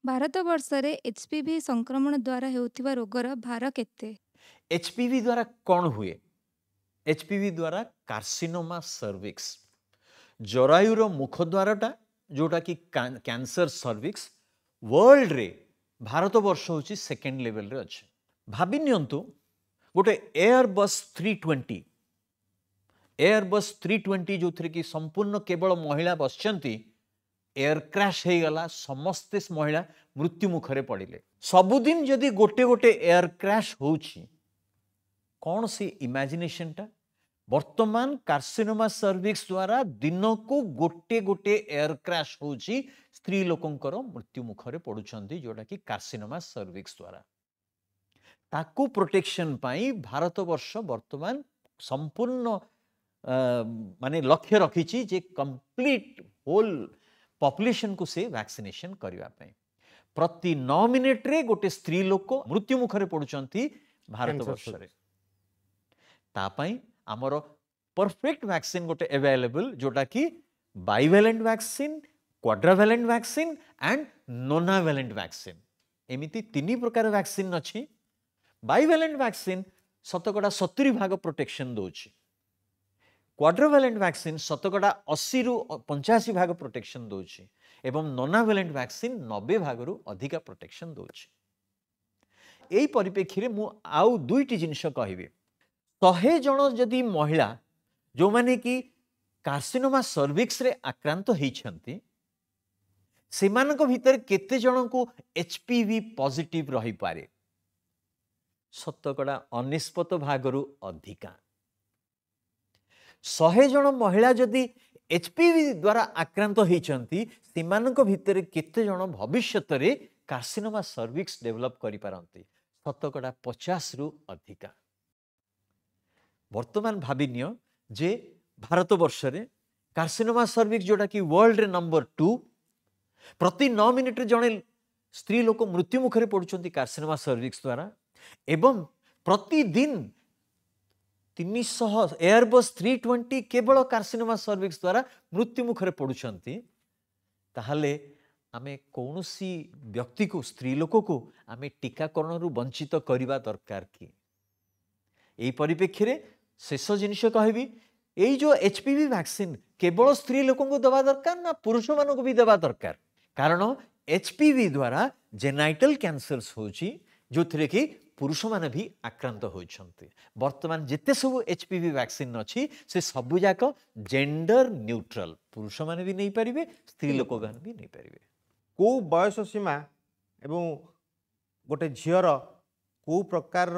ଭାରତବର୍ଷରେ ଏଚ୍ପିଭି ସଂକ୍ରମଣ ଦ୍ୱାରା ହେଉଥିବା ରୋଗର ଭାର କେତେ? एचपीवी द्वारा कौन हुए? एचपीवी द्वारा कार्सिनोमा सर्विक्स जरायुर मुखद्वारटा जोटा कि कैंसर सर्विक्स वर्ल्ड रे भारत वर्ष हूँ सेकेंड लेवल रे अच्छे भाभी नियंतु गोटे एयरबस 320 एयरबस 320 जो थे कि संपूर्ण केवल महिला बसचंती एयर क्रैश हो गला समस्ते महिला मृत्यु मुखरे पड़े सबुदिन जदि गोटे गोटे एयर क्रैश होची कौन सी इमेजिनेशन टा वर्तमान कार्सिनोमा सर्विक्स द्वारा दिन को गोटे गोटे एयर क्रैश होची स्त्री लोकंकर मृत्यु मुखरे पड़ुछंती जोटा कि कार्सिनोमा सर्विक्स द्वारा ताकू प्रोटेक्शन पाई भारत वर्ष वर्तमान संपूर्ण माने लक्ष्य रखी जे कंप्लीट होल पॉपुलेशन को से वैक्सीनेशन करबा पई प्रति 9 मिनिट रे गोटे स्त्री लोक मृत्यु मुखरे पड़ुछंती भारत वर्ष रे तापाई आमर परफेक्ट वैक्सीन गोटे अवेलेबल जोटा कि bivalent vaccine quadrivalent vaccine and nonavalent vaccine एमिति तीन प्रकार वैक्सीन अच्छी बाइवेलेंट वैक्सीन शतकड़ा 70 भाग प्रोटेक्शन दोची क्वाड्रावेलेंट वैक्सीन शतकड़ा 80 रु 85 भाग प्रोटेक्शन दोची एवं नोनावेलेंट वैक्सीन 90 भाग रु अधिका प्रोटेक्शन दोची एई परिप्रेक्षी रे मु आउ दुईटी जिनिस कहबी 100 जन जदि महिला जो माने कि कार्सिनोमा सर्विक्स रे आक्रांत होइछंती सेमानक भीतर केते जन को एचपीवी पॉजिटिव रही पारे शतकड़ा 19 भागरु अधिका 100 जन महिला जदि एचपीवी द्वारा आक्रांत होइछंती सेमानक भीतर केते जन भविष्यत रे कार्सिनोमा सर्विक्स डेवलप करि पारंती शतकड़ा 50 रु अधिका वर्तमान भाविनिय जे भारत वर्ष रे कार्सिनोमा सर्विक्स जोटा कि वर्ल्ड रे नंबर 2 प्रति 9 मिनिट रे जने स्त्री लोक मृत्यु मुखरे पड़ुछंती कार्सिनोमा सर्विक्स द्वारा एवं प्रतिदिन 300 एयरबस 320 केवल कार्सिनोमा सर्विक्स द्वारा मृत्यु मुखरे पड़ुछंती ताहले आमे कौनसी व्यक्ति को स्त्री लोक को आमे टीकाकरण रु वंचित करबा दरकार की एई परिप्रेक्षी रे शेष जिनिस कहबी एई जो एचपीवी वैक्सीन केवल स्त्री लोक को दबा दरकार ना पुरुष मान को भी दबा दरकार कारण एचपीवी द्वारा जेनाइटल कैंसर्स होची जो थे कि पुरुष माने भी आक्रांत होइछंती वर्तमान जेते सब एचपीवी वैक्सीन अछि से सब जाक जेंडर न्यूट्रल पुरुष माने भी नहीं पारिबे स्त्री लोक माने भी नहीं पारिबे को बयस सीमा एवं गोटे झीर को प्रकार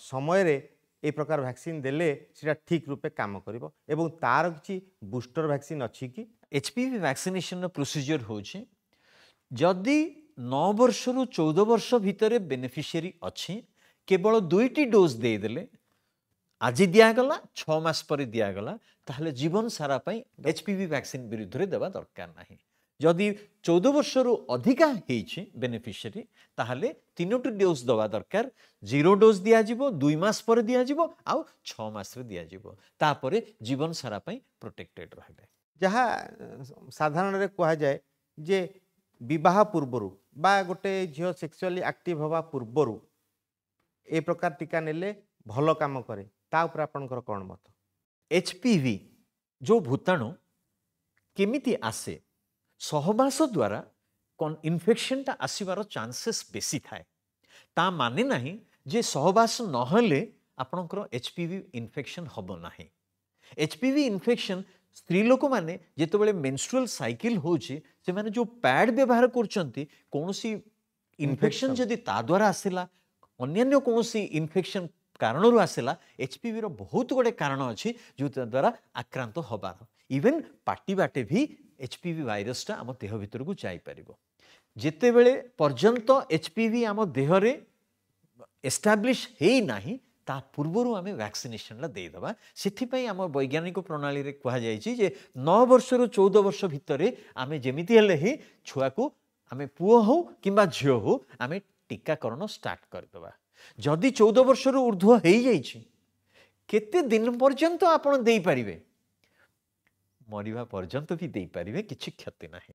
समय रे ए प्रकार वैक्सीन देले सेटा ठीक रूपे काम करिवो एवं तार किछि बूस्टर वैक्सीन अछि कि एचपीवी वैक्सीनेशन प्रोसीजर होछि जदि 9 वर्ष रु 14 वर्ष भितर बेनिफिशियरी अछि केवल 2टी डोज दे देले आज दियागला 6 मास पर दियागला ताहले जीवन सारा पई एचपीवी वैक्सीन विरुद्ध रे देबा दरकार नाही जदि 14 वर्ष रु अधिका हेछि बेनिफिशियरी ताहले 3टी डोज दवा दरकार 0 डोज दिया जिवो 2 मास पर दिया जिवो आ 6 मास रे दिया जिवो तापरे जीवन सारा पई प्रोटेक्टेड रहबे जहाँ साधारण रे कहा जाए जे विवाह पूर्वरु बा गोटे झील सेक्सुअली एक्टिव हवा पूर्वरु ए प्रकार टीका नेले भलो काम करे ता ऊपर आपनकर कोन मत एचपीवी जो भूताणु केमिति आसे सहवास द्वारा इन्फेक्शन टा आसीबार चांसेस बेसी थाए ता माने नाही जे सहवास नहले आपनकर एचपीवी इन्फेक्शन हबो नाही एचपीवी इन्फेक्शन स्त्री लोक माने जेतेबेले मेंस्ट्रुअल साइकिल होची से माने जो पैड व्यवहार करचंती कोनोसी इन्फेक्शन जदि ता द्वारा आसिला अन्य कोनोसी इन्फेक्शन कारण रु आसिला एचपीवी रो बहुत गोटे कारण अछि जो द्वारा आक्रांत हबार इवन पार्टी बाटे भी एचपीवी वायरस टा आम देह भीतर को जाई परिबो जेतेबेले पर्यंत एचपीवी आम देह रे एस्टाब्लिश हेई नाही ता पूर्वरु आमे वैक्सीनेशन ला दे दबा सेथि पई आम वैज्ञानिक प्रणाली रे कहा जाय छी जे 9 वर्ष रु 14 वर्ष भितरे आमे जेमिति हेले ही छुआ को आमे पुओ हो किंबा झियो हो आमे टीकाकरण स्टार्ट कर दबा जदि 14 वर्ष रु ऊर्ध्व हेई जाय छी केते दिन पर्यंत आपण देई परिबे मरिबा पर्यंत भी देई परिबे किछि क्षति नाही।